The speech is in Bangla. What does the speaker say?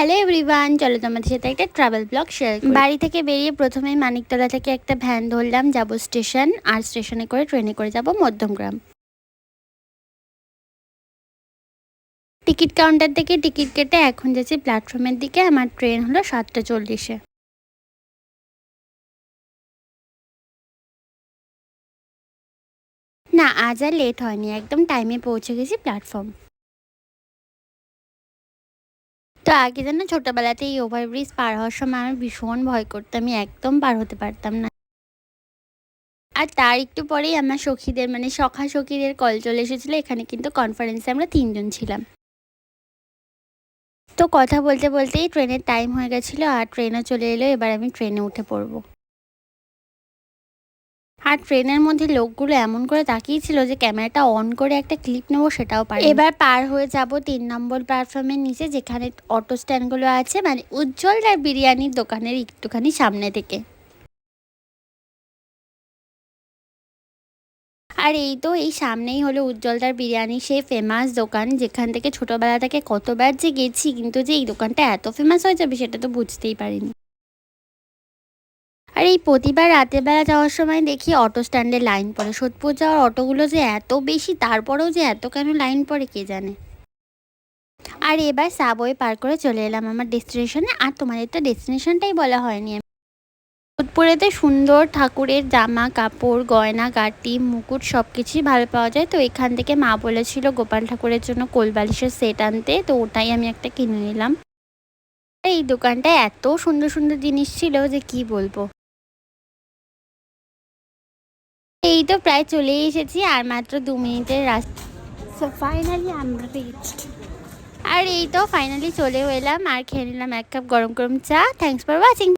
হ্যালো এভরিওয়ান, চলো তোমাদের সাথে একটা ট্রাভেল ব্লগ শেয়ার করি। বাড়ি থেকে বেরিয়ে প্রথমেই মানিকতলা থেকে একটা ভ্যান ধরলাম, যাব স্টেশন। আর স্টেশনে করে ট্রেনে করে যাব মধ্যমগ্রাম। টিকিট কাউন্টার থেকে টিকিট কেটে এখন যাচ্ছি প্ল্যাটফর্মের দিকে। আমার ট্রেন হলো 7:40-এ। না, আজ আর লেট হয়নি, একদম টাইমে পৌঁছে গেছি প্ল্যাটফর্ম। তো আগে যেন ছোটবেলাতে এই ওভারব্রিজ পার হওয়ার সময় আমি ভীষণ ভয় করতাম, আমি একদম পার হতে পারতাম না। আর তার একটু পরেই আমার সখীদের মানে সখা সখীদের কল চলে এসেছিলো। এখানে কিন্তু কনফারেন্সে আমরা 3জন ছিলাম। তো কথা বলতে বলতেই ট্রেনের টাইম হয়ে গেছিলো আর ট্রেনও চলে এলো। এবার আমি ট্রেনে উঠে পড়বো। আর ট্রেনের মধ্যে লোকগুলো এমন করে তাকিয়েছিল যে ক্যামেরাটা অন করে একটা ক্লিপ নেবো সেটাও পারি। এবার পার হয়ে যাব 3 নম্বর প্ল্যাটফর্মের নিচে, যেখানে অটো স্ট্যান্ডগুলো আছে, মানে উজ্জ্বল আর বিরিয়ানির দোকানের একটুখানি সামনে থেকে। আর এই তো এই সামনেই হলো উজ্জ্বলদার বিরিয়ানি, সেই ফেমাস দোকান যেখান থেকে ছোটবেলা থেকে কতবার যে গেছি, কিন্তু যে এই দোকানটা এত ফেমাস হয়ে যাবে সেটা তো বুঝতেই পারিনি। আর এই প্রতিবার রাতের বেলা যাওয়ার সময় দেখি অটো স্ট্যান্ডে লাইন পড়ে। সোদপুর যাওয়ার অটোগুলো যে এত বেশি, তারপরেও যে এত কেন লাইন পড়ে কে জানে। আর এবার সাবওয়ে পার করে চলে এলাম আমার ডেস্টিনেশনে। আর তোমাদের তো ডেস্টিনেশনটাই বলা হয়নি। সোদপুরেতে সুন্দর ঠাকুরের জামা কাপড়, গয়না গাটি, মুকুট সব কিছুই ভালো পাওয়া যায়। তো এখান থেকে মা বলেছিল গোপাল ঠাকুরের জন্য কোলবালিশের সেট আনতে, তো ওটাই আমি একটা কিনে নিলাম। এই দোকানটায় এত সুন্দর সুন্দর জিনিস ছিল যে কি বলবো। এই তো প্রায় চলেই এসেছি, আর মাত্র 2 মিনিটের রাস্তা। So finally I'm reached. আর এই তো ফাইনালি চলেও এলাম আর খেয়ে নিলাম 1 কাপ গরম গরম চা। Thanks for watching.